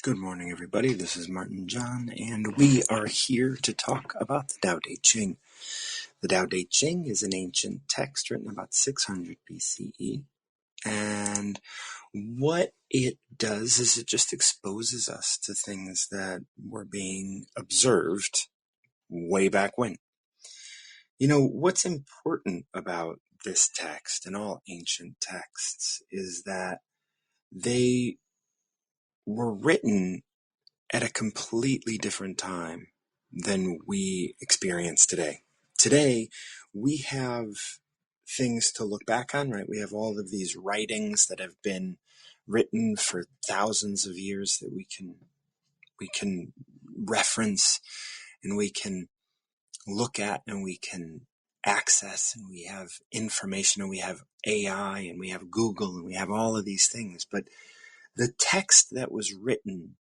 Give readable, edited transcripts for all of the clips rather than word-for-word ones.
Good morning, everybody. This is Martin John, and we are here to talk about the Tao Te Ching. The Tao Te Ching is an ancient text written about 600 BCE, and what it does is it just exposes us to things that were being observed way back when. You know, what's important about this text and all ancient texts is that they were written at a completely different time than we experience today. Today, we have things to look back on, right? We have all of these writings that have been written for thousands of years that we can reference and we can look at and we can access, and we have information and we have AI and we have Google and we have all of these things. But the text that was written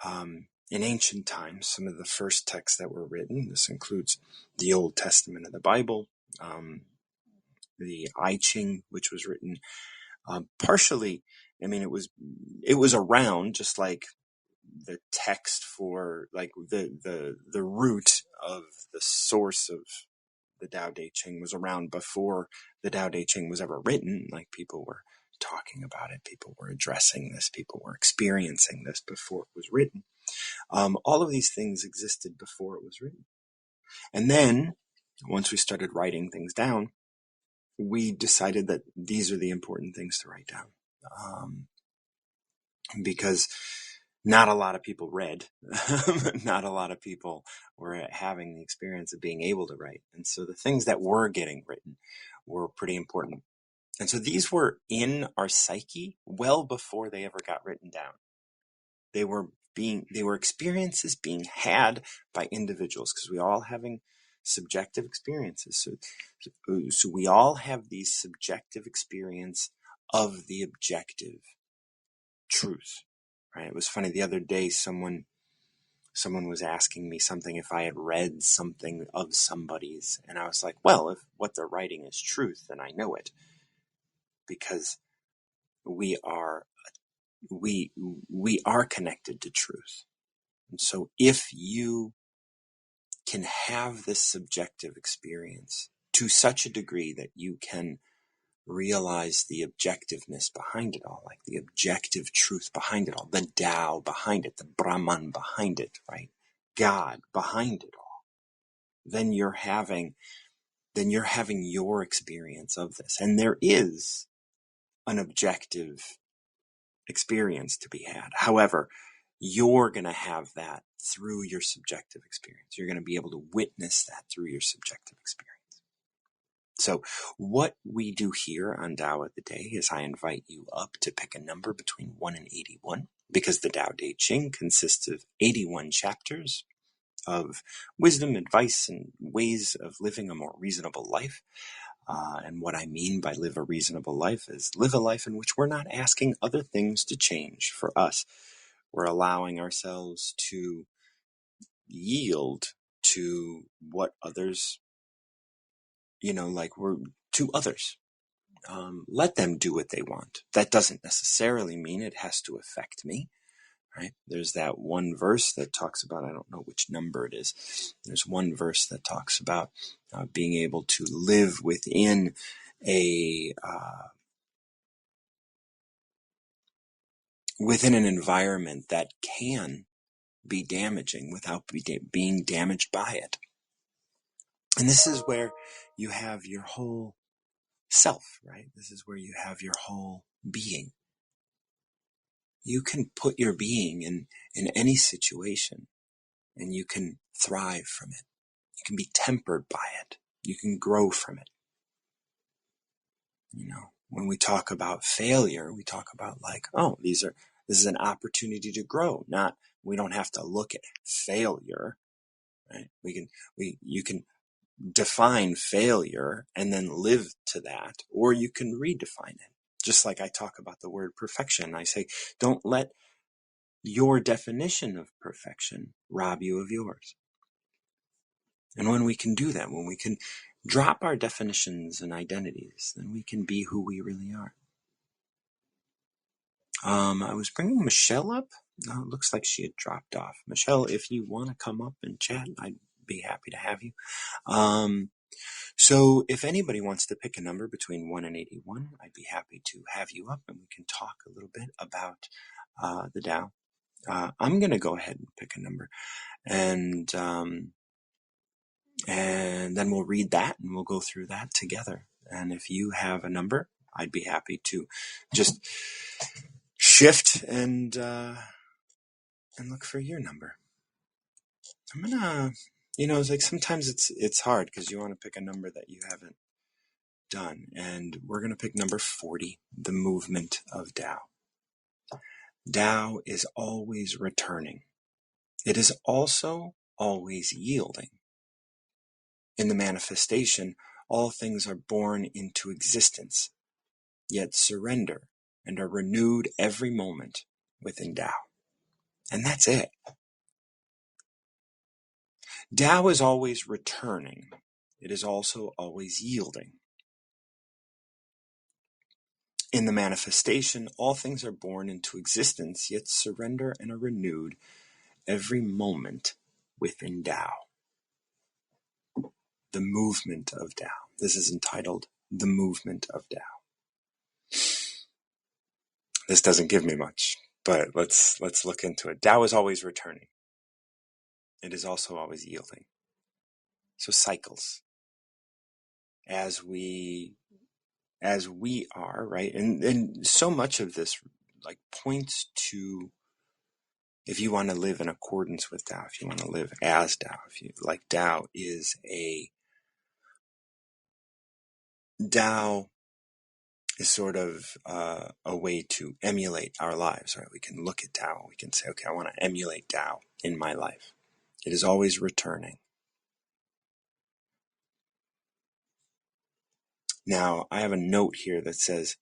in ancient times, some of the first texts that were written, this includes the Old Testament of the Bible, the I Ching, which was written partially, it was around, just like the text for, like the root of the source of the Tao Te Ching was around before the Tao Te Ching was ever written. Like, people were talking about it, people were addressing this, people were experiencing this before it was written. All of these things existed before it was written. And then, once we started writing things down, we decided that these are the important things to write down. Because not a lot of people read. Not a lot of people were having the experience of being able to write. And so the things that were getting written were pretty important. And so these were in our psyche well before they ever got written down. They were experiences being had by individuals, because we all having subjective experiences. So we all have these subjective experience of the objective truth, right? It was funny, the other day someone was asking me something, if I had read something of somebody's, and I was like, well, if what they're writing is truth, then I know it, because we are connected to truth. And so if you can have this subjective experience to such a degree that you can realize the objectiveness behind it all, like the objective truth behind it all, the Tao behind it, the Brahman behind it, right? God behind it all, then you're having your experience of this. And there is an objective experience to be had. However, you're going to have that through your subjective experience. You're going to be able to witness that through your subjective experience. So what we do here on Tao of the Day is I invite you up to pick a number between 1 and 81, because the Tao Te Ching consists of 81 chapters of wisdom, advice, and ways of living a more reasonable life. And what I mean by live a reasonable life is live a life in which we're not asking other things to change for us. We're allowing ourselves to yield to what others, we're to others. Let them do what they want. That doesn't necessarily mean it has to affect me, right? There's that one verse that talks about, I don't know which number it is. There's one verse that talks about being able to live within within an environment that can be damaging without being damaged by it. And this is where you have your whole self, right? This is where you have your whole being. You can put your being in any situation, and you can thrive from it. You can be tempered by it. You can grow from it. When we talk about failure, we talk about this is an opportunity to grow. We don't have to look at failure, right? You can define failure and then live to that, or you can redefine it. Just like I talk about the word perfection, I say, don't let your definition of perfection rob you of yours. And when we can do that, when we can drop our definitions and identities, then we can be who we really are. I was bringing Michelle up. No, it looks like she had dropped off. Michelle, if you want to come up and chat, I'd be happy to have you. So if anybody wants to pick a number between 1 and 81, I'd be happy to have you up and we can talk a little bit about the Tao. I'm going to go ahead and pick a number, and then we'll read that and we'll go through that together. And if you have a number, I'd be happy to just shift and look for your number. I'm gonna, it's like sometimes it's hard because you want to pick a number that you haven't done, and we're gonna pick number 40, the movement of Tao. Tao is always returning. It is also always yielding. In the manifestation, all things are born into existence, yet surrender and are renewed every moment within Tao. And that's it. Tao is always returning. It is also always yielding. In the manifestation, all things are born into existence, yet surrender and are renewed every moment within Tao. The movement of Tao. This is entitled The Movement of Tao. This doesn't give me much, but let's look into it. Tao is always returning. It is also always yielding. So cycles. As we are, right? And so much of this like points to, if you want to live in accordance with Tao, if you want to live as Tao, Tao is sort of a way to emulate our lives, right? We can look at Tao, we can say, okay, I want to emulate Tao in my life. It is always returning. Now, I have a note here that says,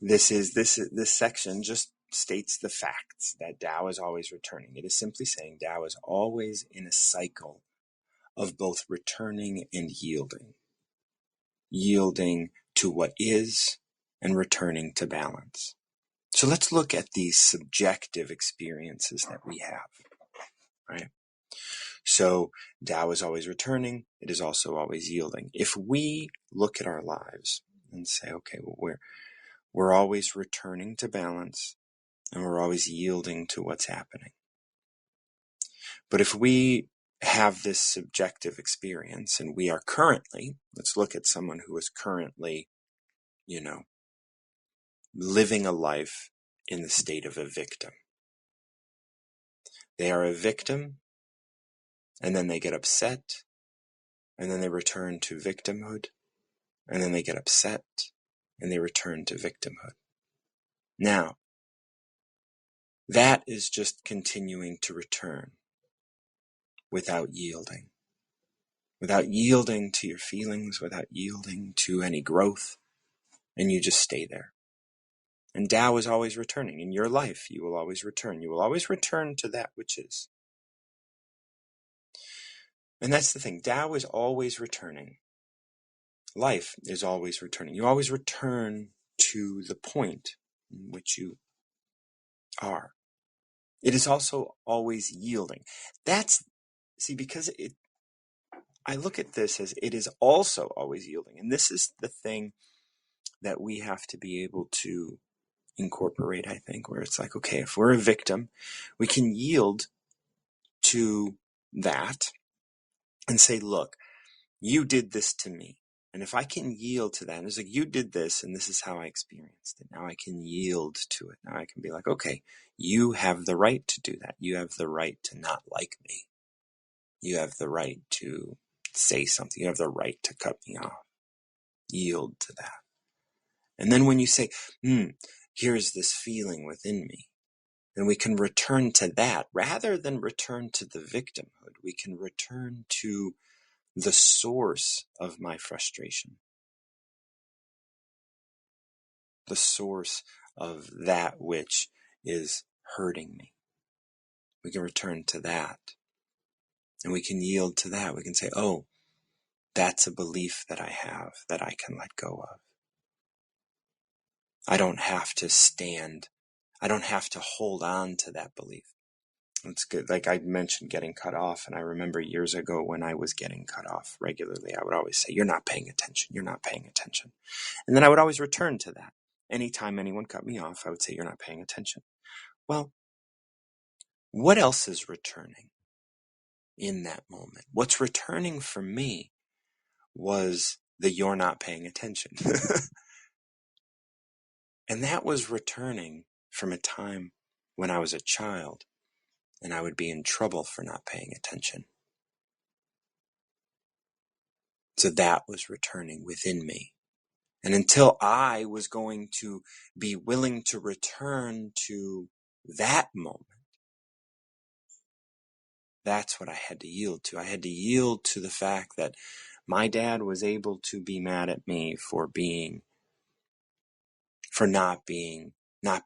this section just states the facts that Tao is always returning. It is simply saying Tao is always in a cycle of both returning and yielding. Yielding to what is and returning to balance. So let's look at these subjective experiences that we have, right? So Tao is always returning. It is also always yielding. If we look at our lives and say, okay, well, we're always returning to balance and we're always yielding to what's happening. But if we have this subjective experience and we are currently, let's look at someone who is currently, living a life in the state of a victim. They are a victim, and then they get upset, and then they return to victimhood, and then they get upset, and they return to victimhood. Now, that is just continuing to return without yielding to your feelings, without yielding to any growth, and you just stay there. And Tao is always returning. In your life, you will always return. You will always return to that which is. And that's the thing. Tao is always returning. Life is always returning. You always return to the point in which you are. It is also always yielding. Because I look at this as it is also always yielding. And this is the thing that we have to be able to incorporate, I think, where it's like, okay, if we're a victim, we can yield to that and say, look, you did this to me. And if I can yield to that, and it's like, you did this, and this is how I experienced it. Now I can yield to it. Now I can be like, okay, you have the right to do that. You have the right to not like me. You have the right to say something. You have the right to cut me off. Yield to that. And then when you say, here's this feeling within me, then we can return to that rather than return to the victimhood. We can return to the source of my frustration, the source of that which is hurting me. We can return to that, and we can yield to that. We can say, oh, that's a belief that I have that I can let go of. I don't have to I don't have to hold on to that belief. It's good. Like I mentioned getting cut off, and I remember years ago when I was getting cut off regularly, I would always say, "You're not paying attention. You're not paying attention." And then I would always return to that. Anytime anyone cut me off, I would say, "You're not paying attention." Well, what else is returning in that moment? What's returning for me was the "you're not paying attention." And that was returning from a time when I was a child and I would be in trouble for not paying attention. So that was returning within me. And until I was going to be willing to return to that moment, that's what I had to yield to. I had to yield to the fact that my dad was able to be mad at me for not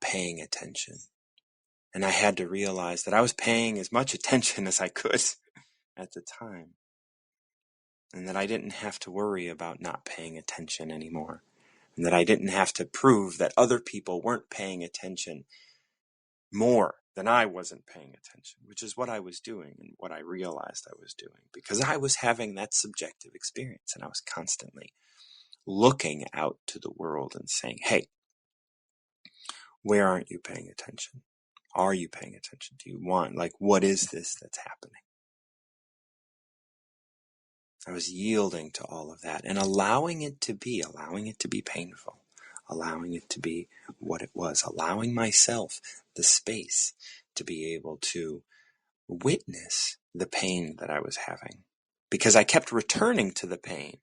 paying attention. And I had to realize that I was paying as much attention as I could at the time. And that I didn't have to worry about not paying attention anymore. And that I didn't have to prove that other people weren't paying attention more than I wasn't paying attention, which is what I was doing and what I realized I was doing, because I was having that subjective experience and I was constantly looking out to the world and saying, hey, where aren't you paying attention? Are you paying attention? Do you want, what is this that's happening? I was yielding to all of that and allowing it to be painful, allowing it to be what it was, allowing myself the space to be able to witness the pain that I was having. Because I kept returning to the pain.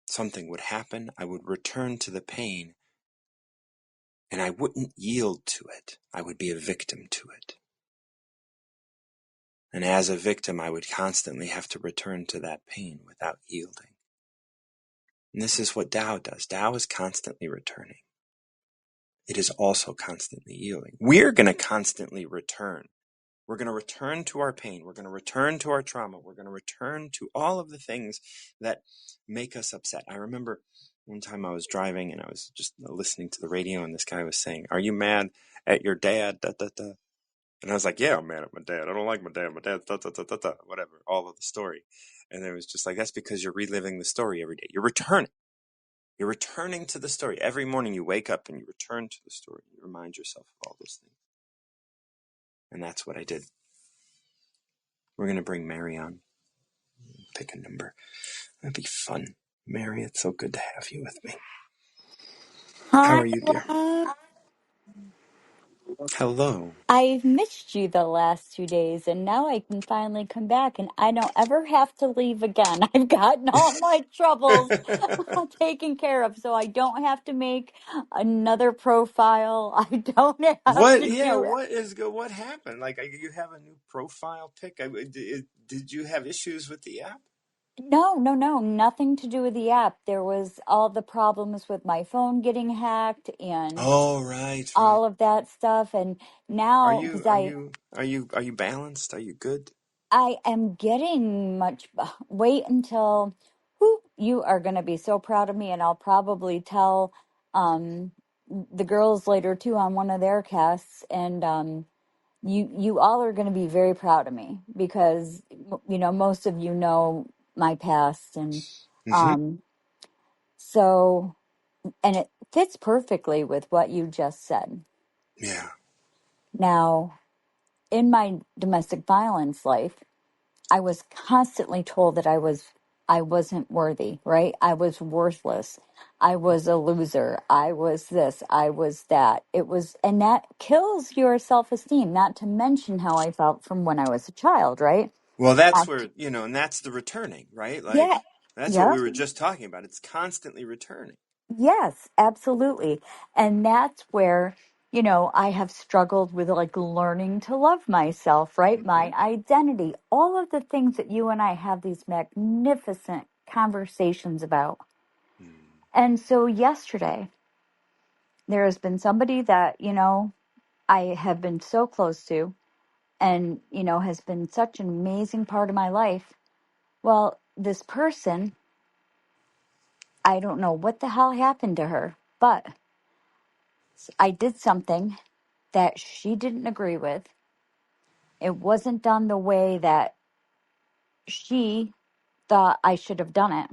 Something would happen, I would return to the pain, and I wouldn't yield to it. I would be a victim to it. And as a victim, I would constantly have to return to that pain without yielding. And this is what Tao does. Tao is constantly returning. It is also constantly yielding. We're going to constantly return. We're going to return to our pain. We're going to return to our trauma. We're going to return to all of the things that make us upset. I remember one time I was driving and I was just listening to the radio and this guy was saying, "Are you mad at your dad? Da, da, da." And I was like, "Yeah, I'm mad at my dad. I don't like my dad. My dad, da, da, da, da, da," whatever, all of the story. And it was just like, that's because you're reliving the story every day. You're returning. You're returning to the story. Every morning you wake up and you return to the story. You remind yourself of all those things. And that's what I did. We're going to bring Mary on. Pick a number. That'd be fun. Mary, it's so good to have you with me. How Hi, are you, dear? Rob. Hello. I've missed you the last 2 days, and now I can finally come back, and I don't ever have to leave again. I've gotten all my troubles taken care of, so I don't have to make another profile. I don't have What? to Yeah. do it. What is good? What happened? You have a new profile pic. Did you have issues with the app? No, nothing to do with the app. There was all the problems with my phone getting hacked and Oh, right, right. all of that stuff, and Are now you because are I you are you are you balanced? Are you good? I am getting much. Wait until you are going to be so proud of me, and I'll probably tell um, the girls later too on one of their casts, and you all are going to be very proud of me because most of you know my past, and Mm-hmm. um, so and it fits perfectly with what you just said. Yeah. Now, in my domestic violence life, I was constantly told that I wasn't worthy, right? I was worthless. I was a loser. I was this, I was that. And that kills your self-esteem, not to mention how I felt from when I was a child, right? Well, that's I- where, and that's the returning, right? yeah. That's what Yeah. we were just talking about. It's constantly returning. Yes, absolutely. And that's where, I have struggled with like learning to love myself, right? Mm-hmm. My identity, all of the things that you and I have these magnificent conversations about. And so yesterday, there has been somebody that, I have been so close to and, has been such an amazing part of my life. Well, this person, I don't know what the hell happened to her, but I did something that she didn't agree with. It wasn't done the way that she thought I should have done it.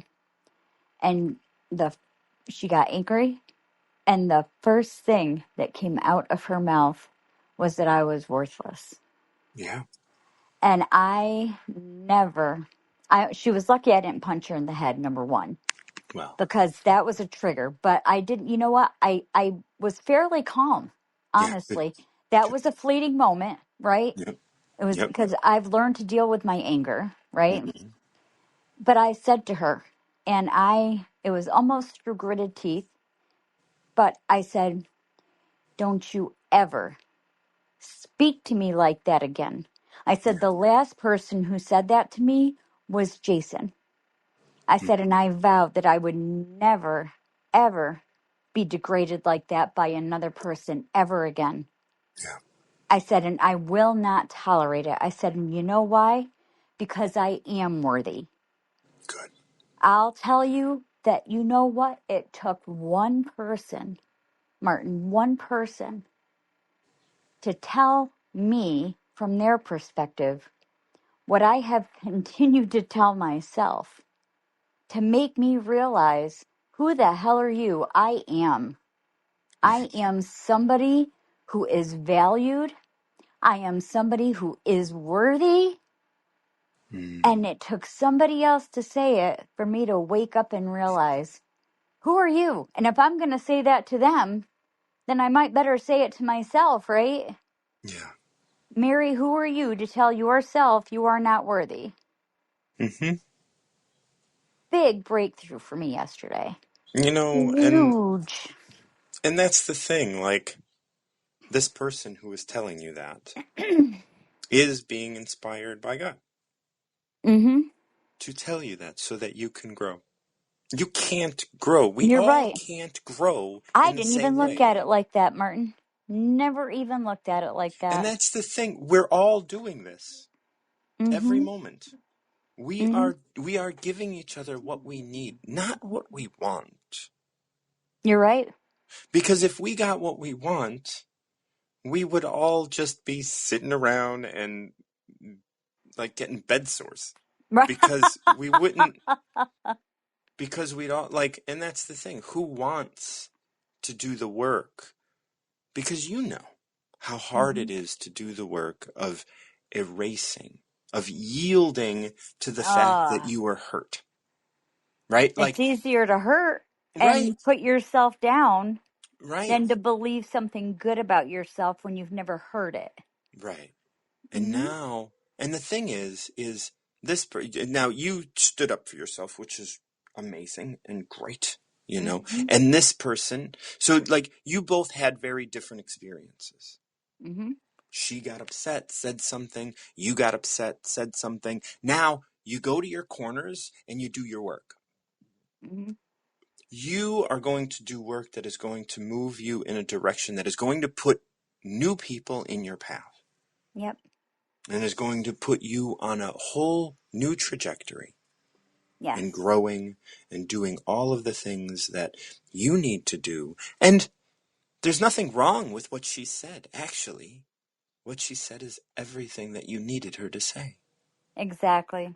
And the she got angry, and the first thing that came out of her mouth was that I was worthless. Yeah. And I never she was lucky I didn't punch her in the head, number one, Well, because that was a trigger. But I didn't, you know what? I was fairly calm, yeah. Good. honestly. That Good. was a fleeting moment, right? Yep. It was Yep. because I've learned to deal with my anger, right? Hmm. But I said to her, and it was almost through gritted teeth, but I said, don't you ever speak to me like that again. I said, Yeah. the last person who said that to me was Jason. I Mm. said, and I vowed that I would never, ever be degraded like that by another person ever again. Yeah. I said, and I will not tolerate it. I said, and you know why? Because I am worthy. Good. I'll tell you that, you know what? It took one person, Martin, one person to tell me from their perspective what I have continued to tell myself, to make me realize, who the hell are you? I am. I am somebody who is valued. I am somebody who is worthy. Mm. And it took somebody else to say it for me to wake up and realize, who are you? And if I'm going to say that to them, then I might better say it to myself, right? Yeah. Mary, who are you to tell yourself you are not worthy? Hmm. Big breakthrough for me yesterday. You know, Huge. and that's the thing. Like, this person who is telling you that is being inspired by God Mm-hmm. to tell you that so that you can grow. You can't grow. We You're all right. can't grow I in the didn't same even look way. at it like that, Martin. Never even looked at it like And that. that's the thing. We're all doing this every Mm-hmm. moment. We Mm-hmm. are we are giving each other what we need, not what we want. You're right. Because if we got what we want, we would all just be sitting around and like getting bed sores. Right. Because we wouldn't because we'd all like, and that's the thing. Who wants to do the work? Because you know how hard Mm-hmm. it is to do the work of erasing, of yielding to the fact that Uh, you were hurt. Right? it's Like, easier to hurt right, and put yourself down right, than to believe something good about yourself when you've never heard it. right. And Mm-hmm. now, and the thing is this, now you stood up for yourself, which is amazing and great, you know, Mm-hmm. and this person, so like you both had very different experiences. Mm-hmm. She got upset, said something. You got upset, said something. Now you go to your corners and you do your work. Mm-hmm. You are going to do work that is going to move you in a direction that is going to put new people in your path Yep. and is going to put you on a whole new trajectory in Yes. growing and doing all of the things that you need to do. And there's nothing wrong with what she said, actually. What she said is everything that you needed her to say. Exactly.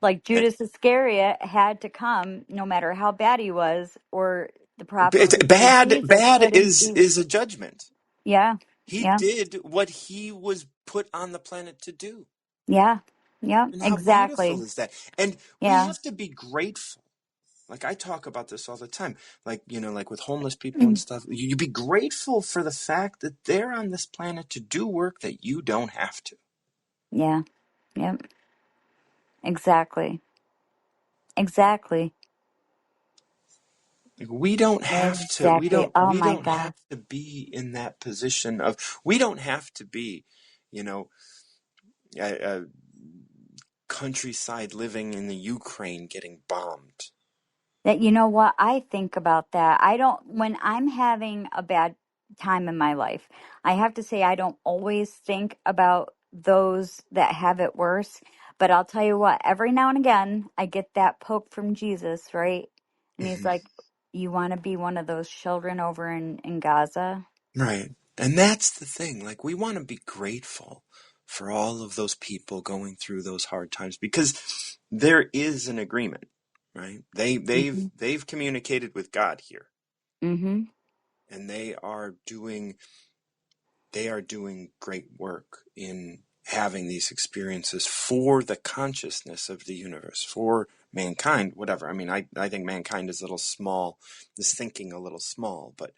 Like Judas Iscariot had to come no matter how bad he was, or the prophet It's who killed bad. Jesus Bad couldn't is be. is a judgment. Yeah. He Yeah. did what he was put on the planet to do. Yeah. Yeah. And how beautiful Exactly. is that? And we Yeah. have to be grateful. Like I talk about this all the time. Like, you know, like with homeless people and stuff, you be grateful for the fact that they're on this planet to do work that you don't have to. Yeah. Yep. Exactly. Exactly. Like, we don't have to we Exactly. don't Oh we my don't God. have to be in that position of we don't have to be, you know, a countryside living in the Ukraine getting bombed. That, you know what? I think about that. I don't, when I'm having a bad time in my life, I have to say I don't always think about those that have it worse. But I'll tell you what, every now and again, I get that poke from Jesus, right? And he's like, you want to be one of those children over in Gaza? Right. And that's the thing. Like, we want to be grateful for all of those people going through those hard times because there is an agreement, right? Mm-hmm. They've communicated with God here, Mm-hmm. and they are doing great work in having these experiences for the consciousness of the universe, for mankind, whatever. I mean, I think mankind is a little small, is thinking a little small, but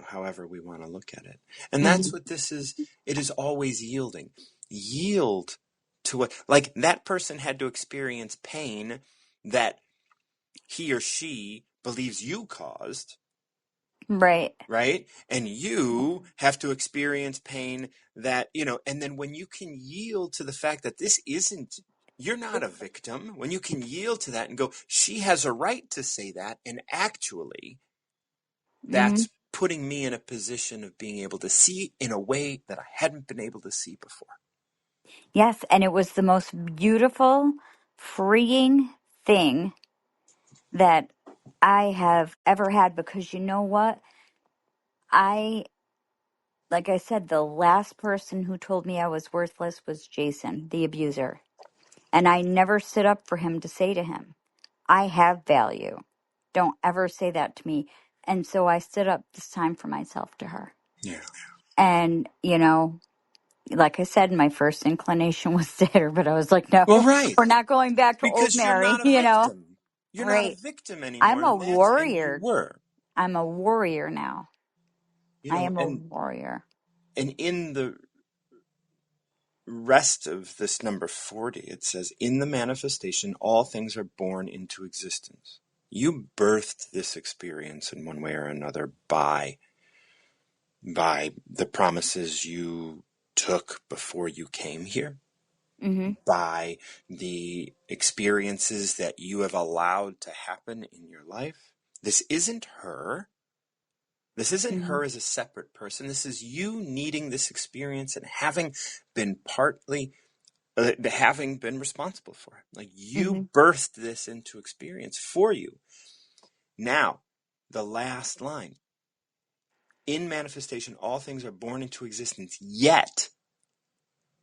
however we want to look at it. And Mm-hmm. that's what this is. It is always yielding. Yield to what, like that person had to experience pain that he or she believes you caused, Right. right? And you have to experience pain that, and then when you can yield to the fact that you're not a victim, when you can yield to that and go, she has a right to say that, and actually, Mm-hmm. that's putting me in a position of being able to see in a way that I hadn't been able to see before. Yes, and it was the most beautiful, freeing thing that I have ever had because you know what? Like I said, the last person who told me I was worthless was Jason, the abuser. And I never stood up for him to say to him, I have value. Don't ever say that to me. And so I stood up this time for myself to her. Yeah. And, like I said, my first inclination was to hit her, but I was like, no, Well, right. we're not going back to old Because you're Mary, not a victim. You're not a Right. victim anymore, I'm a and you warrior. were. I'm a warrior now. I am a And warrior. in the rest of this number 40, it says, in the manifestation, all things are born into existence. You birthed this experience in one way or another by the promises you took before you came here, Mm-hmm. by the experiences that you have allowed to happen in your life. This isn't her. This isn't Mm-hmm. her as a separate person. This is you needing this experience and having been having been responsible for it. Like, Mm-hmm. you birthed this into experience for you. Now, the last line. In manifestation, all things are born into existence, yet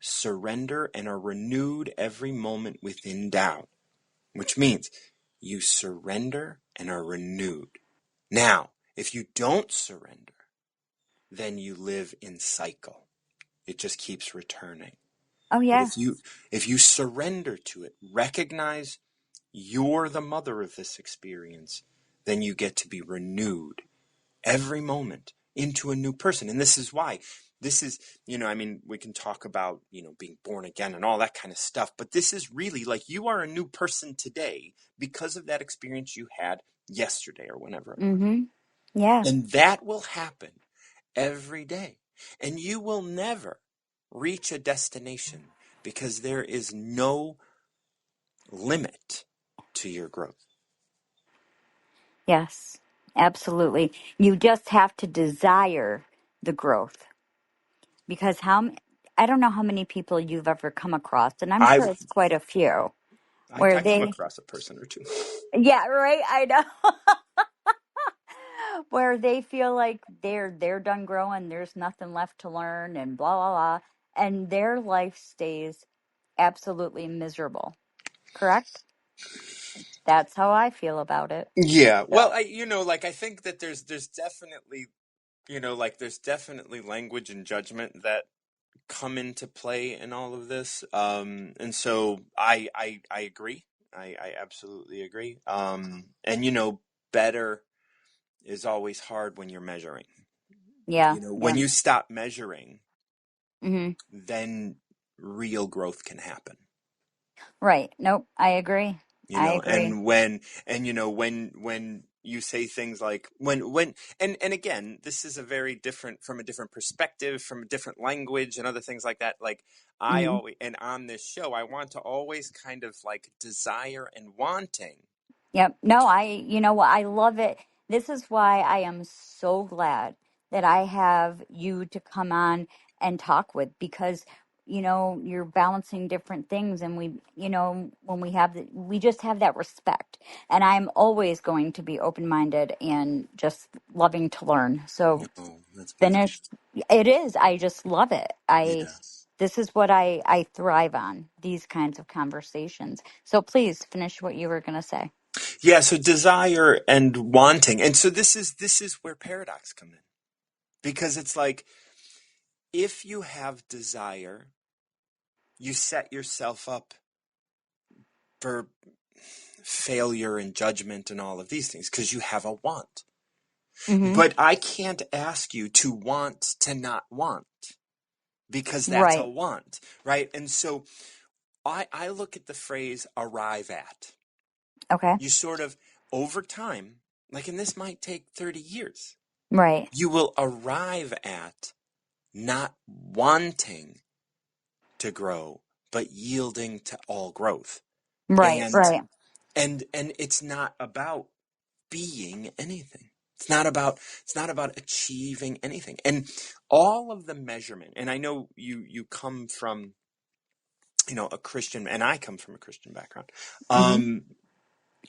surrender and are renewed every moment within Tao, which means you surrender and are renewed. Now, if you don't surrender, then you live in cycle. It just keeps returning. Oh, But yeah. if you surrender to it, recognize you're the mother of this experience, then you get to be renewed every moment into a new person. And this is why this is, we can talk about, being born again and all that kind of stuff, but this is really like you are a new person today because of that experience you had yesterday or whenever it was. Mm-hmm. Yeah. And that will happen every day. And you will never reach a destination because there is no limit to your growth. Yes. Absolutely. You just have to desire the growth because I don't know how many people you've ever come across, and I'm I sure it's quite a few where I come they, across a person or two. yeah, right. I know. Where they feel like they're done growing, there's nothing left to learn and blah blah blah, and their life stays absolutely miserable. Correct? That's how I feel about it. Yeah, well, So, I think that there's definitely, there's definitely language and judgment that come into play in all of this. And so I agree. I absolutely agree. And better is always hard when you're measuring. yeah, When yeah. you stop measuring, Hmm. then real growth can happen. Right. Nope. I agree. I agree. And when you say things like and again, this is a very different, from a different perspective, from a different language and other things like that. Like, I Hmm. always, and on this show, I want to always kind of like desire and wanting. Yep. No, you know what? I love it. This is why I am so glad that I have you to come on and talk with because you're balancing different things, and when we just have that respect. And I'm always going to be open-minded and just loving to learn. So Oh, that's beautiful. finish. It is. I just love it. Yeah. This is what I thrive on, these kinds of conversations. So please finish what you were going to say. Yeah, so desire and wanting. And so this is where paradox come in. Because it's like if you have desire, you set yourself up for failure and judgment and all of these things because you have a want. Mm-hmm. But I can't ask you to want to not want because that's a Right. want, right? And so I look at the phrase arrive at. Okay. You sort of, over time, like, and this might take 30 years, Right. you will arrive at not wanting to grow, but yielding to all growth. Right. And Right. and it's not about being anything. It's not about achieving anything. And all of the measurement, and I know you come from, a Christian, and I come from a Christian background. Mm-hmm.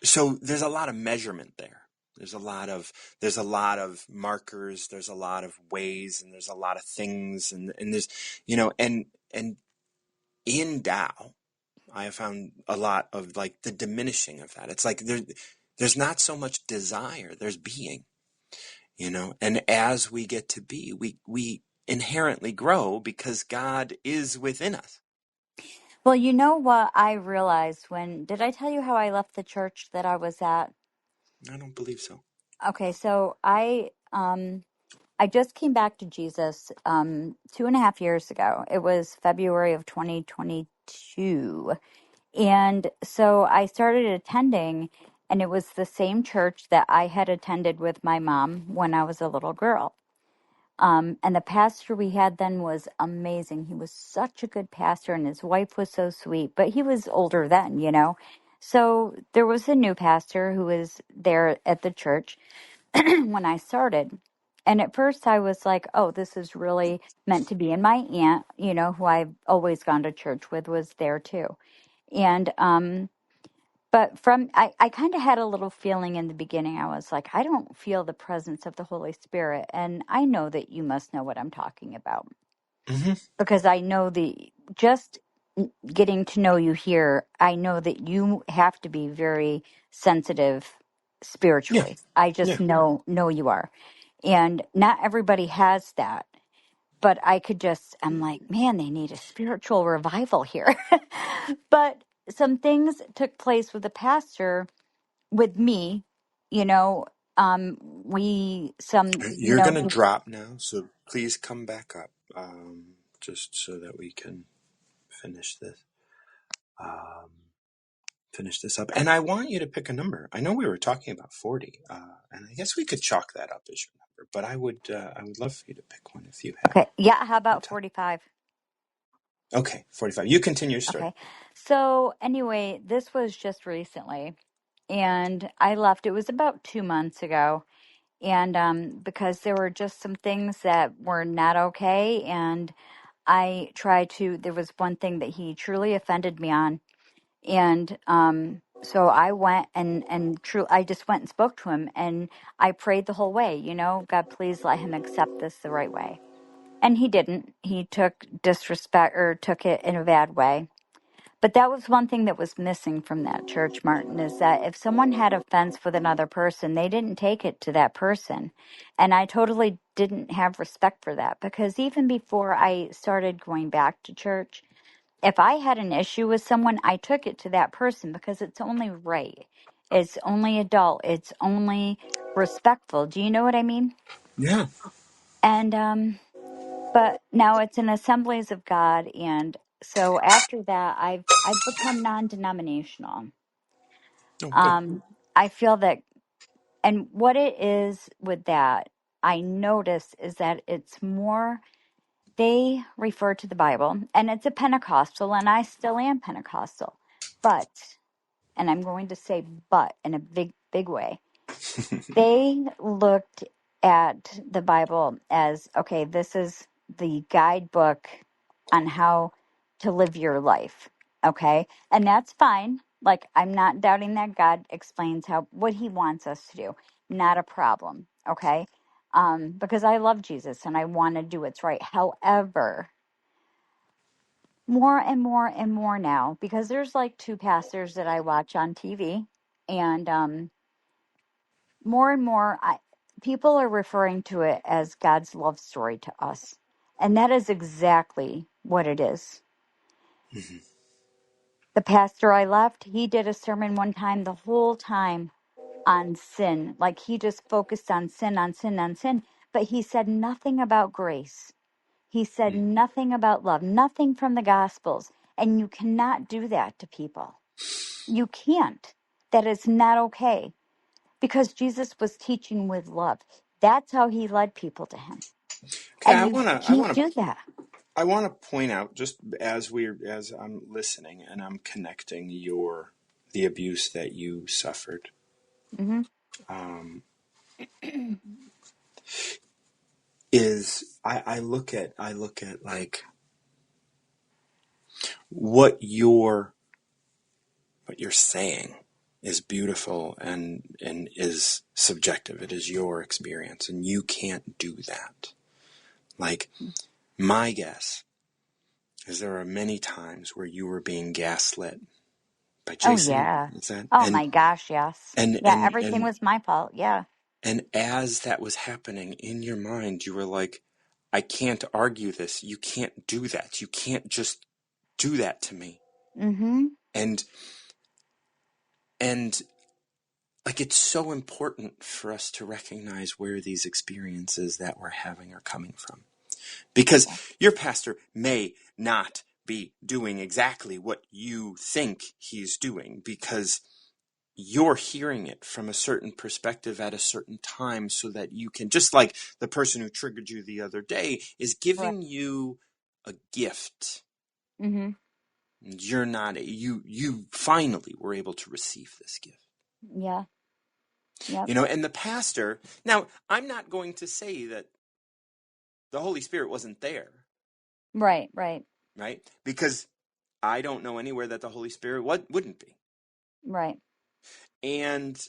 So there's a lot of measurement there. There's a lot of markers, there's a lot of ways, and there's a lot of things, and there's, and in Tao, I have found a lot of like the diminishing of that. It's like there's not so much desire, there's being, and as we get to be, we inherently grow because God is within us. Well, you know what I realized did I tell you how I left the church that I was at? I don't believe so. Okay, so I just came back to Jesus 2.5 years ago. It was February of 2022. And so I started attending, and it was the same church that I had attended with my mom when I was a little girl. And the pastor we had then was amazing. He was such a good pastor, and his wife was so sweet, but he was older then. So there was a new pastor who was there at the church when I started. And at first I was like, oh, this is really meant to be. And my aunt, who I've always gone to church with, was there too. And but I kind of had a little feeling in the beginning. I was like, I don't feel the presence of the Holy Spirit. And I know that you must know what I'm talking about, Hmm. because I know just getting to know you here, I know that you have to be very sensitive Yeah, spiritually. I yeah. just know you are. And not everybody has that. But I'm like, man, they need a spiritual revival here. But some things took place with the pastor, with me, you know, You're going to drop now, so please come back up, just so that we can finish this. Um, finish this up. And I want you to pick a number. I know we were talking about 40, and I guess we could chalk that up as your number. But I would love for you to pick one if you have okay. Yeah. How the about time. 45? Okay, 45. You continue your story. Okay. So anyway, this was just recently, and I left. It was about 2 months ago. And because there were just some things that were not okay. And there was one thing that he truly offended me on. And so I went I just went and spoke to him, and I prayed the whole way, God, please let him accept this the right way. And he didn't. He took disrespect, or took it in a bad way. But that was one thing that was missing from that church, Martin, is that if someone had offense with another person, they didn't take it to that person. And I totally didn't have respect for that, because even before I started going back to church, if I had an issue with someone, I took it to that person, because it's only right. It's only adult. It's only respectful. Do you know what I mean? Yeah. And but now it's in Assemblies of God, and so after that, I've become non-denominational. Oh, good. Um, I feel that, and what it is with that, I notice, is that it's more, they refer to the Bible, and it's a Pentecostal, and I still am Pentecostal, but, and I'm going to say but in a big, big way, they looked at the Bible as, okay, this is the guidebook on how to live your life. Okay. And that's fine. Like, I'm not doubting that God explains what he wants us to do. Not a problem. Okay. Because I love Jesus and I want to do what's right. However, more and more and more now, because there's like two pastors that I watch on TV, and more and more people are referring to it as God's love story to us. And that is exactly what it is. Mhm. The pastor I left, he did a sermon one time, the whole time on sin. Like, he just focused on sin, on sin, on sin. But he said nothing about grace. He said nothing about love, nothing from the Gospels. And you cannot do that to people. You can't. That is not okay. Because Jesus was teaching with love. That's how he led people to him. Okay, And you can't do that. I want to point out, just as I'm listening and I'm connecting the abuse that you suffered. Mm-hmm. Um, is I look at like what you're saying is beautiful and is subjective. It is your experience, and you can't do that. Like, my guess is there are many times where you were being gaslit by Oh, Jason. yeah. Is that Oh, my gosh, yes. and Yeah, and everything and was my fault. Yeah. and as that was happening in your mind, you were like, I can't argue this. You can't do that. You can't just do that to me. Mm-hmm. And and like, it's so important for us to recognize where these experiences that we're having are coming from. Because your pastor may not be doing exactly what you think he's doing, because you're hearing it from a certain perspective at a certain time, so that you can, just like the person who triggered you the other day is Right. giving you a gift. Mm-hmm. You're not, you finally were able to receive this gift. Yeah. Yep. And the pastor, now, I'm not going to say that the Holy Spirit wasn't there, Right. Right. right? Because I don't know anywhere that the Holy Spirit wouldn't be. Right. And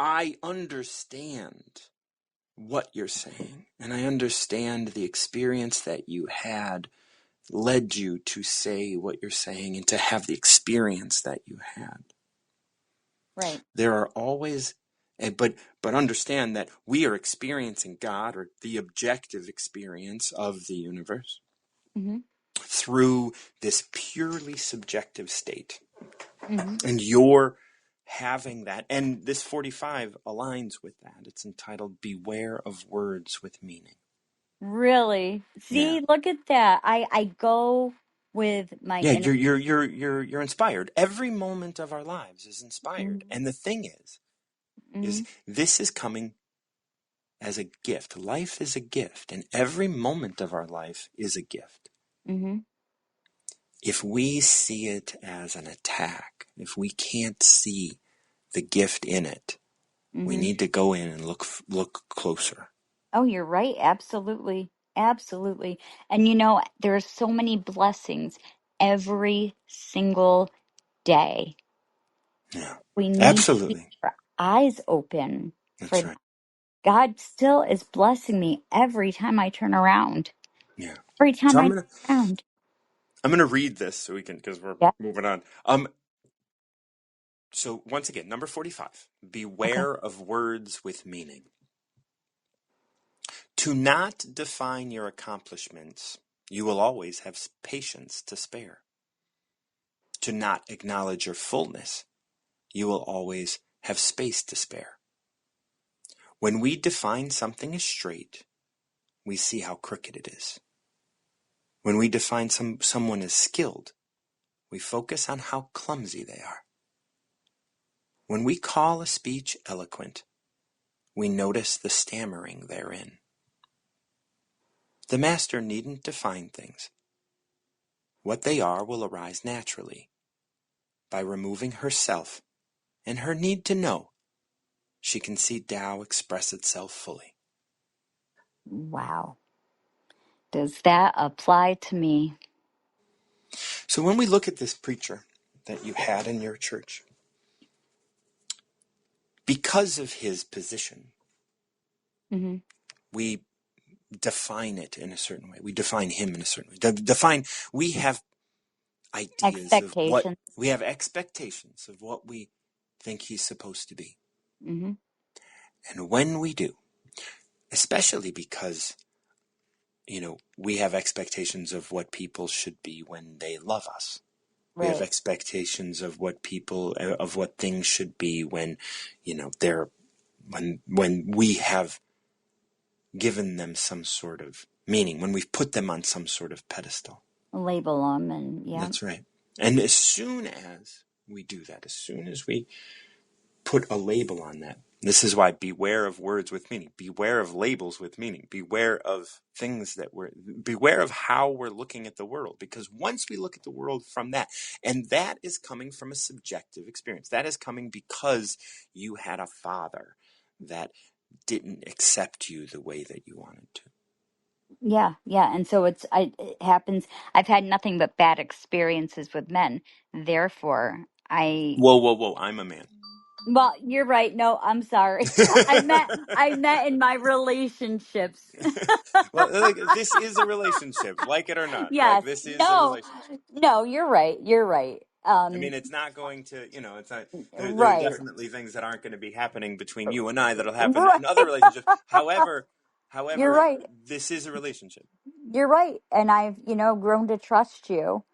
I understand what you're saying, and I understand the experience that you had led you to say what you're saying and to have the experience that you had. Right. There are always, but understand that we are experiencing God, or the objective experience of the universe, Mm-hmm. through this purely subjective state. Mm-hmm. And you're having that, and this 45 aligns with that. It's entitled Beware of Words with Meaning. Really? Yeah. See, look at that. I go with my Yeah, inner. you're inspired. Every moment of our lives is inspired. Mm-hmm. And the thing is this is coming as a gift. Life is a gift, and every moment of our life is a gift. Mm-hmm. If we see it as an attack, if we can't see the gift in it, we Mm-hmm. need to go in and look closer. Oh, you're right. Absolutely. Absolutely. And there are so many blessings every single day. Yeah, We need to keep absolutely. our eyes open for That's that. right. God still is blessing me every time I turn around. Yeah. Every So time I turn around. I'm gonna read this so we can, because we're Yeah. moving on. So once again, number 45. Okay. Beware of words with meaning. To not define your accomplishments, you will always have patience to spare. To not acknowledge your fullness, you will always have space to spare. When we define something as straight, we see how crooked it is. When we define someone as skilled, we focus on how clumsy they are. When we call a speech eloquent, we notice the stammering therein. The master needn't define things. What they are will arise naturally. By removing herself and her need to know, she can see Tao express itself fully. Wow. Does that apply to me? So when we look at this preacher that you had in your church, because of his position, Mm-hmm. we define it in a certain way. We define him in a certain way. We have ideas of what, Expectations. we have expectations of what we think he's supposed to be. Mm-hmm. And when we do, especially because, we have expectations of what people should be when they love us. We have Right. expectations of what things should be when, when we have given them some sort of meaning, when we've put them on some sort of pedestal. Label them and yeah. That's right. And as soon as we do that, as soon as we put a label on that, this is why beware of words with meaning, beware of labels with meaning, beware of beware of how we're looking at the world. Because once we look at the world from that, and that is coming from a subjective experience, that is coming because you had a father that didn't accept you the way that you wanted to. Yeah, yeah. And so it happens. I've had nothing but bad experiences with men. Therefore, Whoa, I'm a man. well, you're right. No, I'm sorry. I met in my relationships. Well, like, this is a relationship, like it or not. Like, Yes. this is a No. relationship. No, you're right. You're right. I mean, it's not going to, it's not, there are Right. definitely things that aren't going to be happening between you and I that'll happen Right. in other relationships. You're However, right. this is a relationship. You're right. And I've, grown to trust you,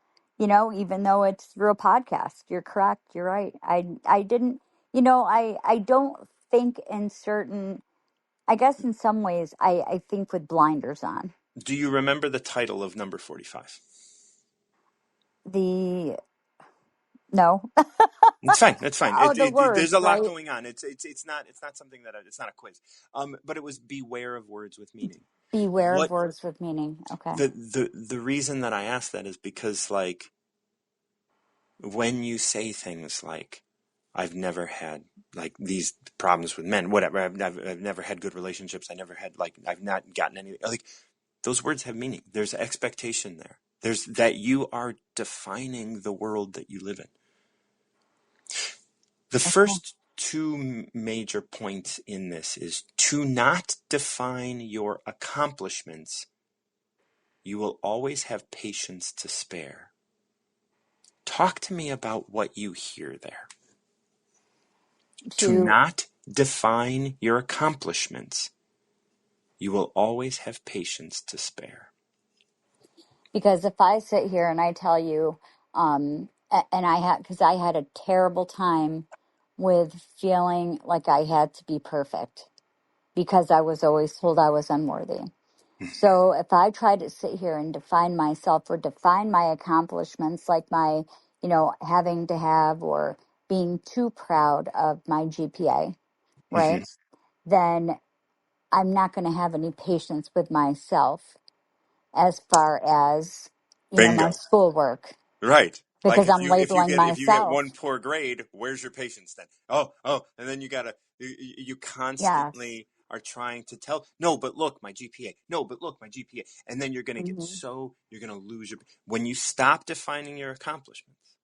even though it's through a podcast. You're correct. You're right. I didn't, I don't think in certain, I guess in some ways, I think with blinders on. Do you remember the title of number 45? The, no. It's fine. That's fine. Oh, the There's words, a lot right? going on. It's not something that it's not a quiz. But it was beware of words with meaning. Beware of What words with meaning. Okay. the reason that I asked that is because, like, when you say things like, I've never had like these problems with men, whatever, I've never had good relationships, I've not gotten any, like, those words have meaning. There's expectation there. There's that you are defining the world that you live in. The Okay. first two major points in this is to not define your accomplishments. You will always have patience to spare. Talk to me about what you hear there. To To, not define your accomplishments. You will always have patience to spare. because if I sit here and I tell you, and because I had a terrible time with feeling like I had to be perfect because I was always told I was unworthy. So if I try to sit here and define myself or define my accomplishments, like my, having to have or being too proud of my GPA, Mm-hmm. right? Then I'm not going to have any patience with myself as far as, my Bingo. schoolwork Right. Like, because I'm labeling if you get myself. one poor grade, where's your patience then? And then you Yes. constantly are trying to tell, no, but look, my GPA. No, but look, my GPA. And then you're going to Hmm. you're going to lose when you stop defining your accomplishments,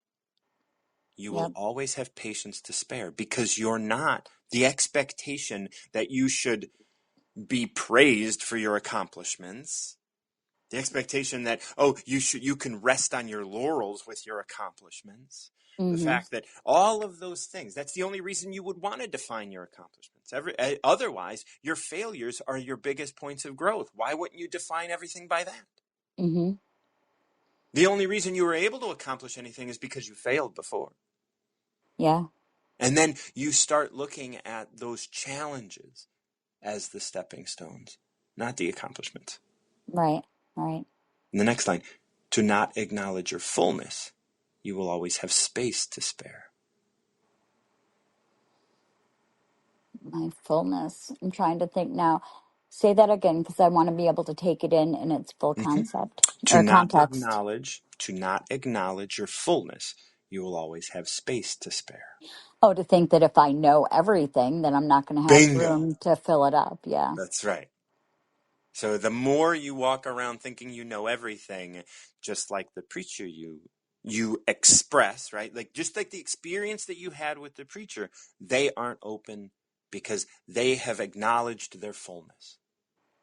you will Yep. always have patience to spare, because you're not the expectation that you should be praised for your accomplishments. The expectation that, you can rest on your laurels with your accomplishments. The Hmm. fact that all of those things, that's the only reason you would want to define your accomplishments. Otherwise, your failures are your biggest points of growth. Why wouldn't you define everything by that? Hmm. The only reason you were able to accomplish anything is because you failed before. Yeah. And then you start looking at those challenges as the stepping stones, not the accomplishments. Right. Right. In the next line, to not acknowledge your fullness, you will always have space to spare. My fullness. I'm trying to think now. Say that again because I want to be able to take it in its full Mm-hmm. concept To or not context. acknowledge your fullness, you will always have space to spare. Oh, to think that if I know everything, then I'm not going to have Bingo. room to fill it up. Yeah. That's right. So the more you walk around thinking you know everything, just like the preacher you express, right? Like just like the experience that you had with the preacher, they aren't open because they have acknowledged their fullness.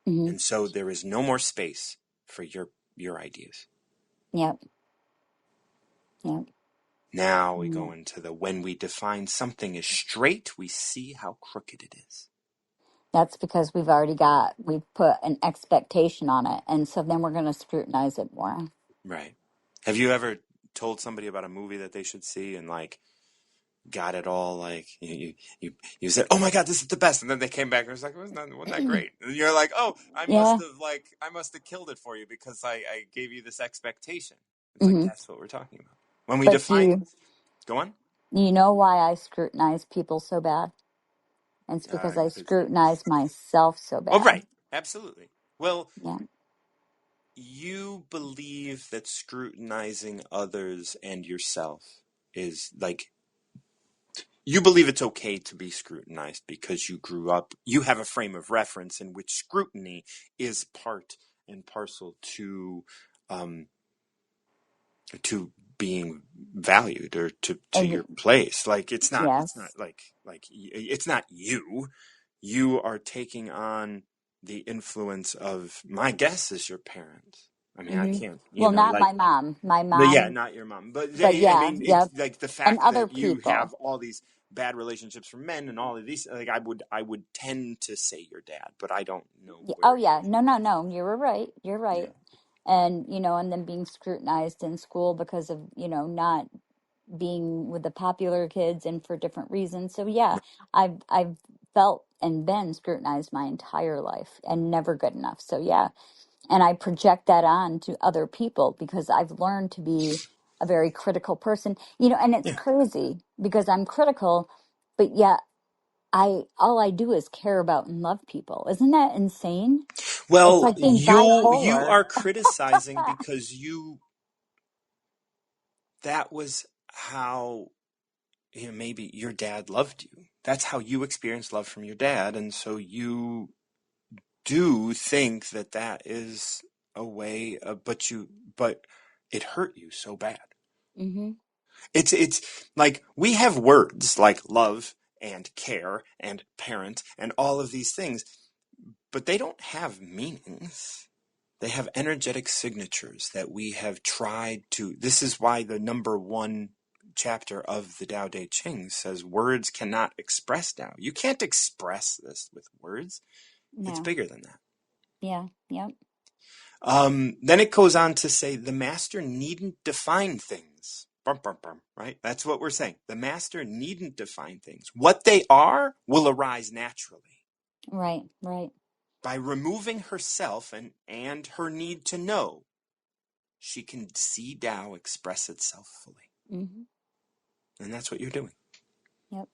Mm-hmm. And so there is no more space for your ideas. Yep. Yep. Now we go Yeah. into the when we define something as straight, we see how crooked it is. That's because we've put an expectation on it. And so then we're going to scrutinize it more. Right. Have you ever told somebody about a movie that they should see and like got it all like you said, "Oh my God, this is the best," and then they came back and was like, wasn't that great?" And you're like, "Oh, I Yeah. must have killed it for you because I gave you this expectation." It's like Mm-hmm. that's what we're talking about when we But define. Go on. you know why I scrutinize people so bad? It's because I 'Cause- scrutinize myself so oh, bad. right, absolutely. Well, Yeah. you believe that scrutinizing others and yourself is like you believe it's okay to be scrutinized because you grew up, you have a frame of reference in which scrutiny is part and parcel um, to being valued or to And your place. Like it's not yes. like it's not you. You are taking on the influence of my guess is your parents. I mean, I Hmm. can't, Well, not like my mom. My but yeah, mom, not your mom. But but I yeah, mean, it's yep. like the And fact other that you people. have all these bad relationships from men and all of these. Like I would tend to say your dad, but I don't know Oh where he yeah, is. no, no, no. You're right. You're Yeah, right. And and then being scrutinized in school because of not being with the popular kids and for different reasons. So yeah, I've felt and been scrutinized my entire life and never good enough. So yeah, and I project that on to other people because I've learned to be a very critical person. And it's yeah. crazy because I'm critical, but yet I all I do is care about and love people. Isn't that insane? It's Well, like being you bipolar. are criticizing because that was how maybe your dad loved you. That's how you experienced love from your dad, and so you do think that that is a way. But it hurt you so bad. Hmm. It's like we have words like love and care and parent and all of these things, but they don't have meanings. They have energetic signatures that we have tried to. This is why the number one chapter of the Tao Te Ching says words cannot express Tao. You can't express this with words. It's No. bigger than that. Yeah. Yep. Then it goes on to say the master needn't define things. Bum, bum, bum, right? That's what we're saying. The master needn't define things. What they are will arise naturally. Right. Right. By removing herself and her need to know, she can see Tao express itself fully. Hmm. And that's what you're doing. Yep.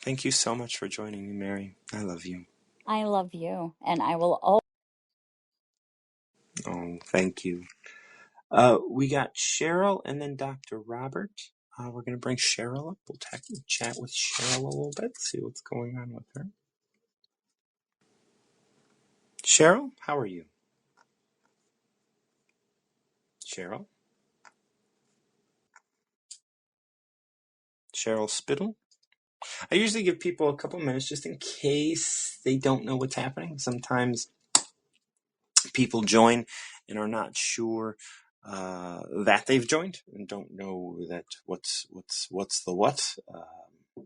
Thank you so much for joining me, Mary. I love you. I love you, and I will always. Oh, thank you. We got Cheryl and then Dr. Robert. We're going to bring Cheryl up. We'll chat with Cheryl a little bit, see what's going on with her. Cheryl, how are you? Cheryl? Cheryl Spittle? I usually give people a couple minutes just in case they don't know what's happening. Sometimes people join and are not sure that they've joined and don't know that what's the what.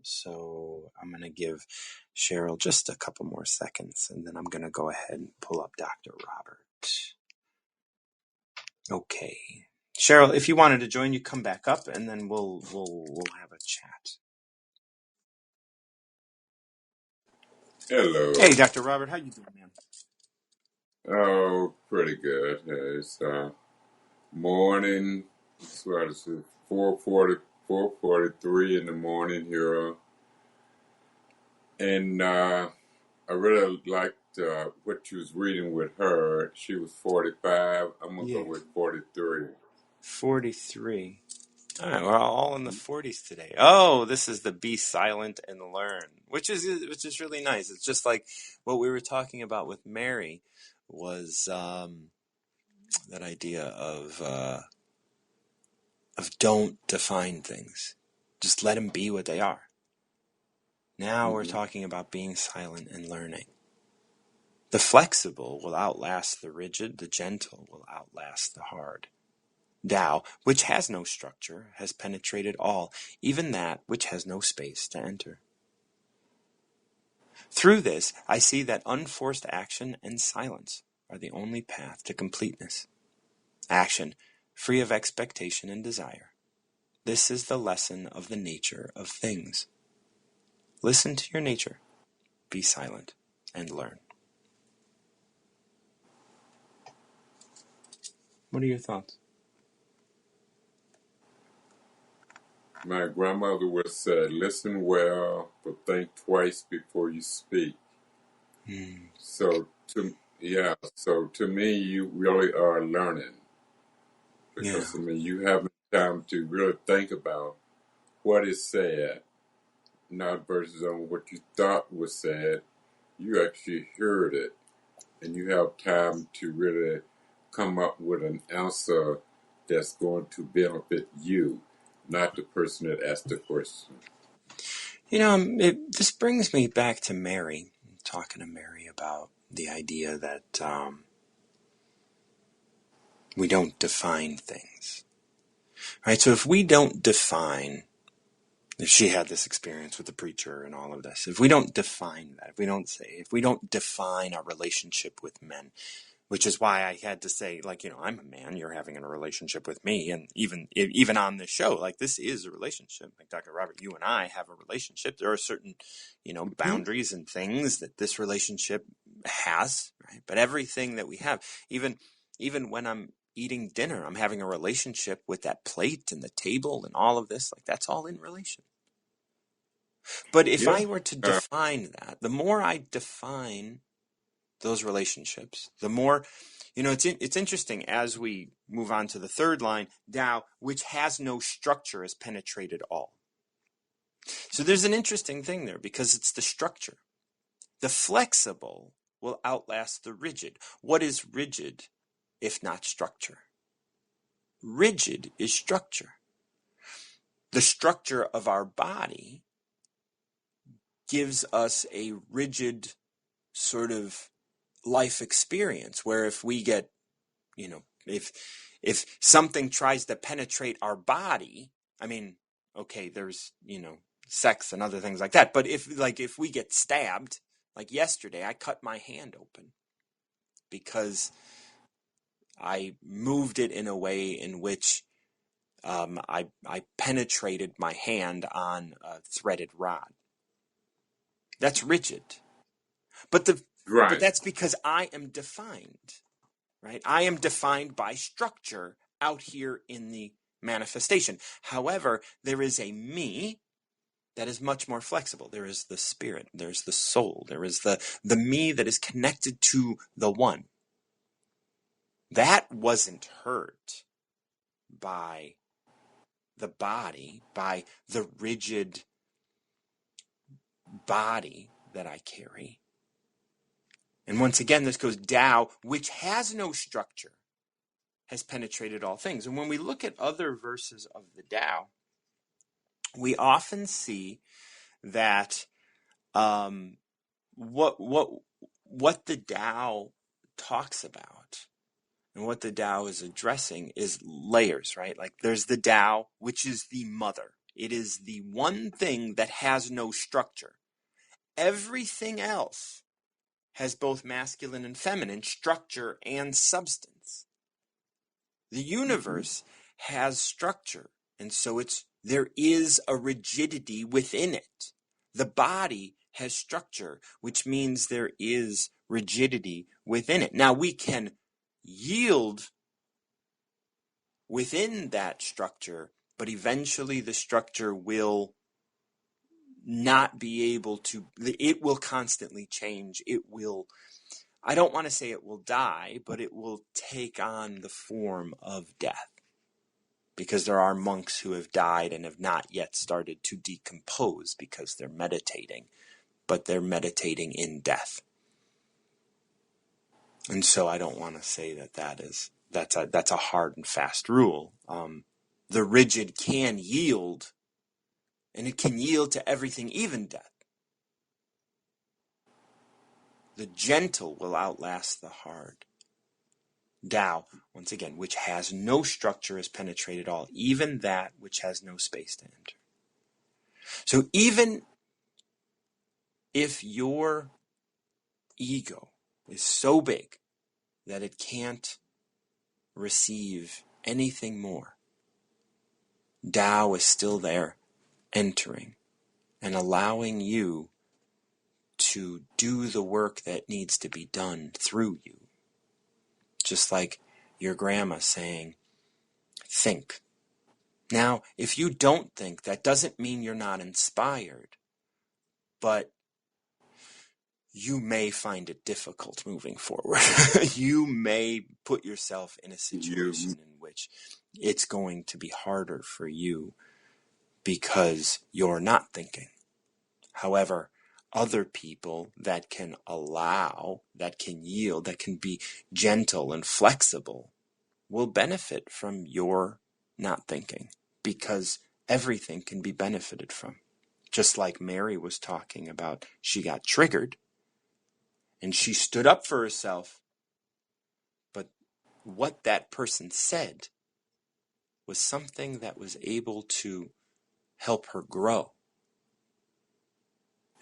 So I'm going to give Cheryl just a couple more seconds, and then I'm going to go ahead and pull up Dr. Robert. Okay, Cheryl, if you wanted to join, you come back up, and then we'll have a chat. Hello. Hey, Dr. Robert, how you doing, man? Oh, pretty good. It's morning. It's what is it? 4:43 in the morning here, and I really liked what you was reading with her. She was 45. I'm gonna go Yeah, with 43. 43. All right, we're all in the 40s today. Oh, this is the be silent and learn, which is really nice. It's just like what we were talking about with Mary was that idea of don't define things. Just let them be what they are. Now we're talking about being silent and learning. The flexible will outlast the rigid, the gentle will outlast the hard. Tao, which has no structure, has penetrated all, even that which has no space to enter. Through this, I see that unforced action and silence are the only path to completeness. Action, free of expectation and desire. This is the lesson of the nature of things. Listen to your nature, be silent, and learn. What are your thoughts? My grandmother would say, listen well, but think twice before you speak. So to me, you really are learning. Yeah. Because, you have time to really think about what is said, not versus on what you thought was said. You actually heard it, and you have time to really come up with an answer that's going to benefit you, not the person that asked the question. This brings me back to Mary, talking to Mary about the idea that we don't define things. Right? So if we don't define, if she had this experience with the preacher and all of this, if we don't define that, if we don't define our relationship with men, which is why I had to say, I'm a man, you're having a relationship with me, and even on this show, this is a relationship. Like Dr. Robert, you and I have a relationship. There are certain, boundaries and things that this relationship has, right? But everything that we have, even when I'm eating dinner, I'm having a relationship with that plate and the table and all of this. That's all in relation. But if Yeah. I were to define that, the more I define those relationships, the more, it's interesting as we move on to the third line, Tao, which has no structure, has penetrated all. So there's an interesting thing there because it's the structure. The flexible will outlast the rigid. What is rigid if not structure? Rigid is structure. The structure of our body gives us a rigid sort of life experience where if we get, if something tries to penetrate our body, okay, there's, sex and other things like that. But if we get stabbed, like yesterday, I cut my hand open because I moved it in a way in which I penetrated my hand on a threaded rod. That's rigid. But that's because I am defined, right? I am defined by structure out here in the manifestation. However, there is a me that is much more flexible. There is the spirit, there's the soul, there is the me that is connected to the one. That wasn't hurt by the body, by the rigid body that I carry. And once again, this goes Tao, which has no structure, has penetrated all things. And when we look at other verses of the Tao, we often see that what the Tao talks about and what the Tao is addressing is layers, right? Like there's the Tao, which is the mother. It is the one thing that has no structure. Everything else has both masculine and feminine structure and substance. The universe has structure, and so there is a rigidity within it. The body has structure, which means there is rigidity within it. Now we can yield within that structure, but eventually the structure will not be able to, it will constantly change. I don't want to say it will die, but it will take on the form of death. because there are monks who have died and have not yet started to decompose because they're meditating, but they're meditating in death. And so I don't want to say that's a hard and fast rule. The rigid can yield, and it can yield to everything, even death. The gentle will outlast the hard. Tao, once again, which has no structure, has penetrated all, even that which has no space to enter. So even if your ego is so big that it can't receive anything more, Tao is still there, entering and allowing you to do the work that needs to be done through you. Just like your grandma saying, think. Now, if you don't think, that doesn't mean you're not inspired, but you may find it difficult moving forward. You may put yourself in a situation in which it's going to be harder for you because you're not thinking. However, other people that can allow, that can yield, that can be gentle and flexible will benefit from your not thinking, because everything can be benefited from. Just like Mary was talking about, she got triggered and she stood up for herself, but what that person said was something that was able to help her grow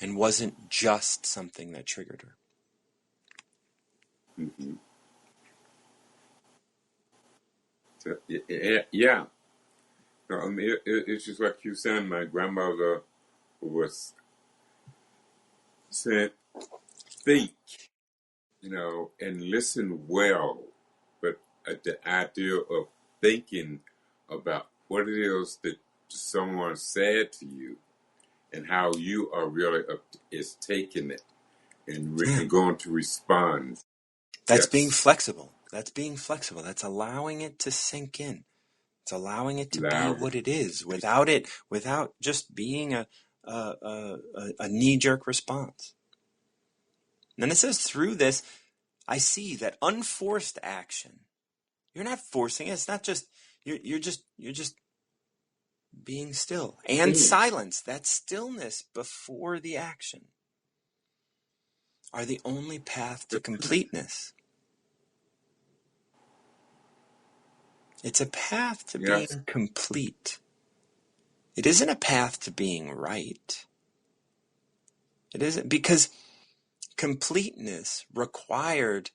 and wasn't just something that triggered her. Mm-hmm. So, yeah. No, I mean, it's just like you said. My grandmother was said, think, and listen well. But the idea of thinking about what it is that someone said to you and how you are really is taking it and going to respond. That's Yes. being flexible. That's being flexible. That's allowing it to sink in. It's allowing it to be what it is, without just being a knee-jerk response. And then it says, through this, I see that unforced action. You're not forcing it. It's not just you're just being still. And silence, that stillness before the action, are the only path to completeness. It's a path to being complete. It isn't a path to being right. It isn't, because completeness required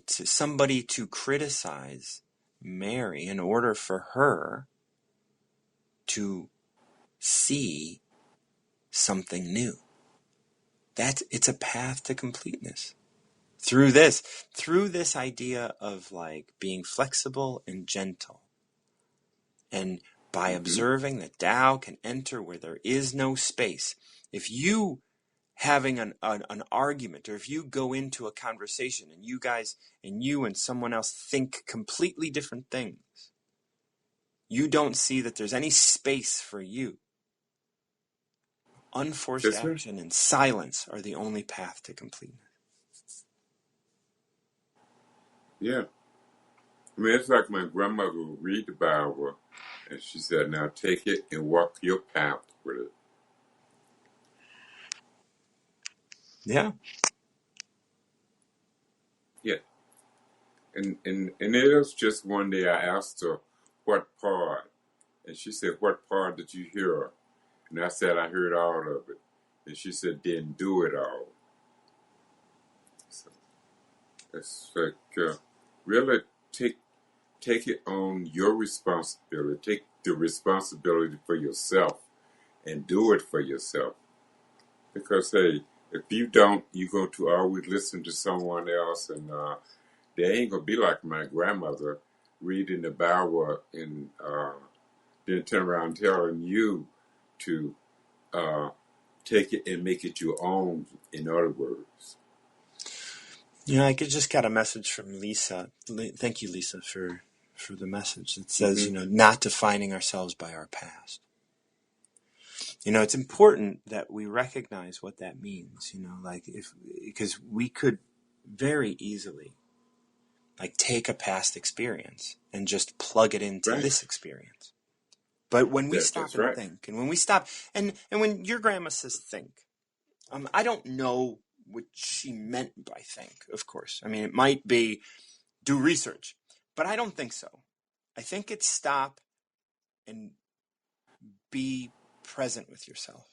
somebody to criticize Mary in order for her to see something new. It's a path to completeness. Through this idea of like being flexible and gentle, and by observing that Tao can enter where there is no space. If you having an argument, or if you go into a conversation and you and someone else think completely different things, you don't see that there's any space for you. Unforced action and silence are the only path to completeness. Yeah. I mean, it's like my grandmother would read the Bible, and she said, now take it and walk your path with it. Yeah. Yeah. And it was just one day I asked her, what part? And she said, what part did you hear? And I said, I heard all of it. And she said, then do it all. So it's like, really take it on your responsibility. Take the responsibility for yourself and do it for yourself. Because, hey, if you don't, you're going to always listen to someone else, and they ain't going to be like my grandmother reading the Bible and then turn around telling you to take it and make it your own, in other words. I just got a message from Lisa. Thank you, Lisa, for for the message that says, not defining ourselves by our past. It's important that we recognize what that means, because we could very easily take a past experience and just plug it into Right. this experience. But when we stop That's and right. think, and when we stop, and when your grandma says think, I don't know what she meant by think, of course. I mean, it might be do research, but I don't think so. I think it's stop and be present with yourself.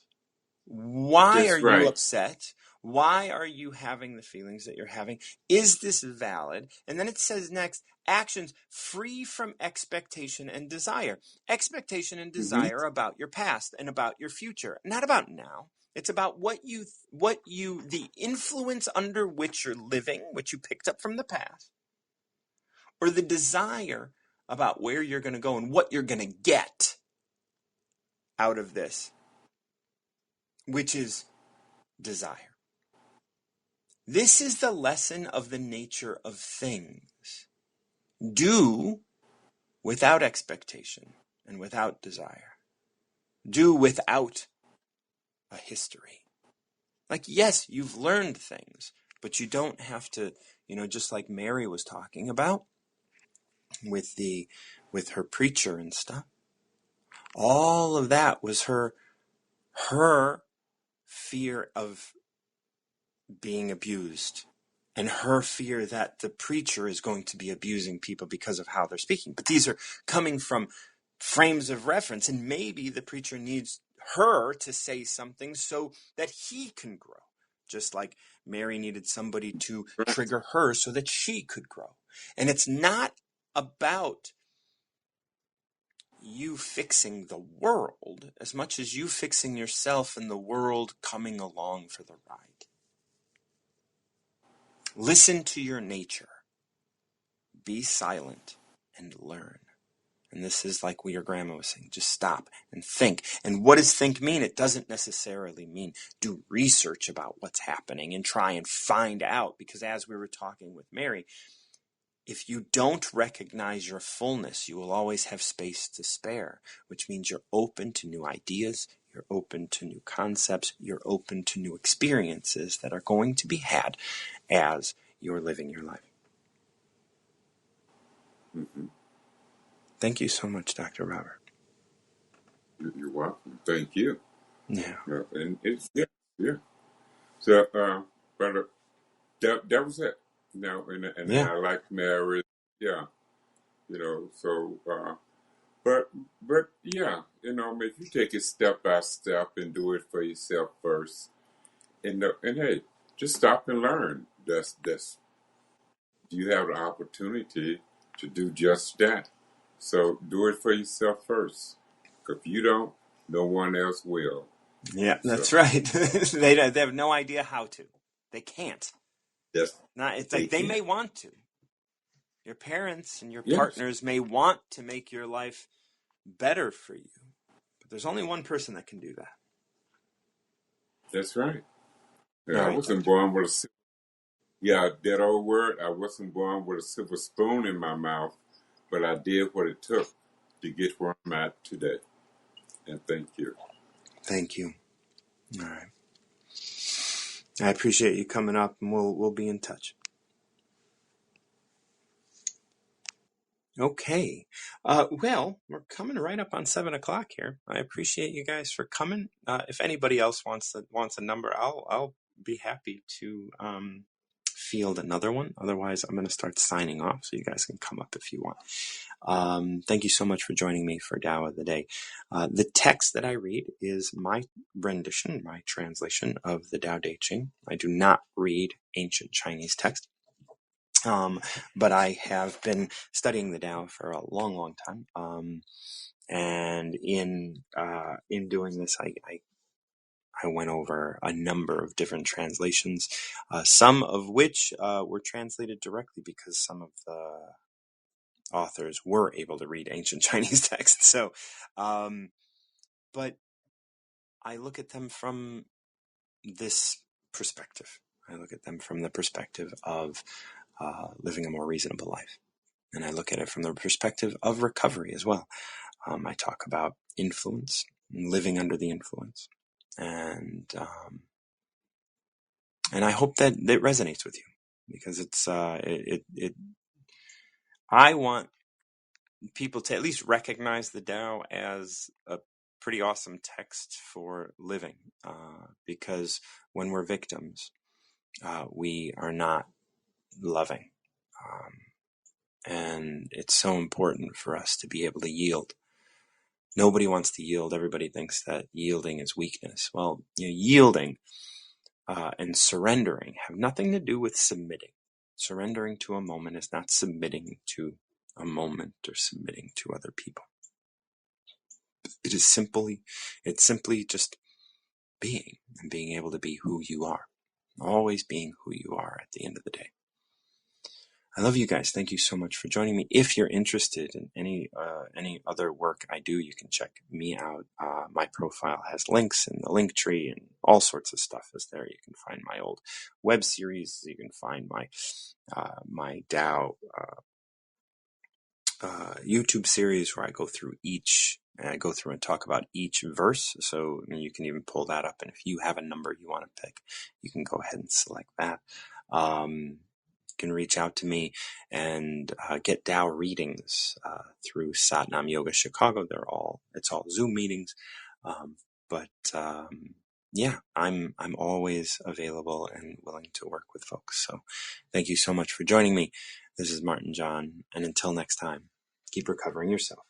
Why are That's you right. upset? Why are you having the feelings that you're having? Is this valid? And then it says next, actions free from expectation and desire. Expectation and desire about your past and about your future, not about now. It's about the influence under which you're living, which you picked up from the past, or the desire about where you're going to go and what you're going to get out of this, which is desire. This is the lesson of the nature of things. Do without expectation and without desire. Do without a history. Yes, you've learned things, but you don't have to, just like Mary was talking about with her preacher and stuff. All of that was her fear of being abused and her fear that the preacher is going to be abusing people because of how they're speaking. But these are coming from frames of reference, and maybe the preacher needs her to say something so that he can grow, just like Mary needed somebody to trigger her so that she could grow. And it's not about you fixing the world as much as you fixing yourself and the world coming along for the ride. Listen to your nature. Be silent and learn. And this is like what your grandma was saying. Just stop and think. And what does think mean? It doesn't necessarily mean do research about what's happening and try and find out. Because as we were talking with Mary, if you don't recognize your fullness, you will always have space to spare, which means you're open to new ideas, you're open to new concepts, you're open to new experiences that are going to be had as you're living your life. Thank you so much, Dr. Robert. You're welcome. Thank you. Yeah. And it's yeah. So, but that was it. And Yeah. I like Mary. Yeah, So, but yeah, if you take it step by step and do it for yourself first, and hey, just stop and learn. That's you have the opportunity to do just that. So do it for yourself first. If you don't, no one else will. Yeah, that's So right. They have no idea how to. They can't. that's It's they like they can't. may want to. Your parents and your Yes, partners may want to make your life better for you. But there's only one person that can do that. that's right. All Yeah, I right, wasn't Doctor. born with that old word. I wasn't born with a silver spoon in my mouth, but I did what it took to get where I'm at today. And thank you. Thank you. All right. I appreciate you coming up, and we'll be in touch. Okay. Well, we're coming right up on 7:00 here. I appreciate you guys for coming. If anybody else wants a number, I'll be happy to field another one. Otherwise, I'm going to start signing off, so you guys can come up if you want. Thank you so much for joining me for Tao of the Day. The text that I read is my rendition, my translation of the Tao Te Ching. I do not read ancient Chinese text. But I have been studying the Tao for a long, long time. And in doing this, I went over a number of different translations, some of which were translated directly because some of the authors were able to read ancient Chinese texts. So, but I look at them from this perspective. I look at them from the perspective of living a more reasonable life. And I look at it from the perspective of recovery as well. I talk about influence, living under the influence. And I hope that it resonates with you, because I want people to at least recognize the Tao as a pretty awesome text for living, because when we're victims, we are not loving. And it's so important for us to be able to yield. Nobody wants to yield. Everybody thinks that yielding is weakness. Well, yielding and surrendering have nothing to do with submitting. Surrendering to a moment is not submitting to a moment or submitting to other people. It's simply just being, and being able to be who you are. Always being who you are at the end of the day. I love you guys. Thank you so much for joining me. If you're interested in any other work I do, you can check me out. My profile has links in the link tree, and all sorts of stuff is there. You can find my old web series. You can find my my Tao YouTube series where I go through and talk about each verse. So you can even pull that up. And if you have a number you want to pick, you can go ahead and select that. You can reach out to me and get Tao readings through Satnam Yoga Chicago. It's all Zoom meetings. Yeah, I'm always available and willing to work with folks. So thank you so much for joining me. This is Martin John, and until next time, keep recovering yourself.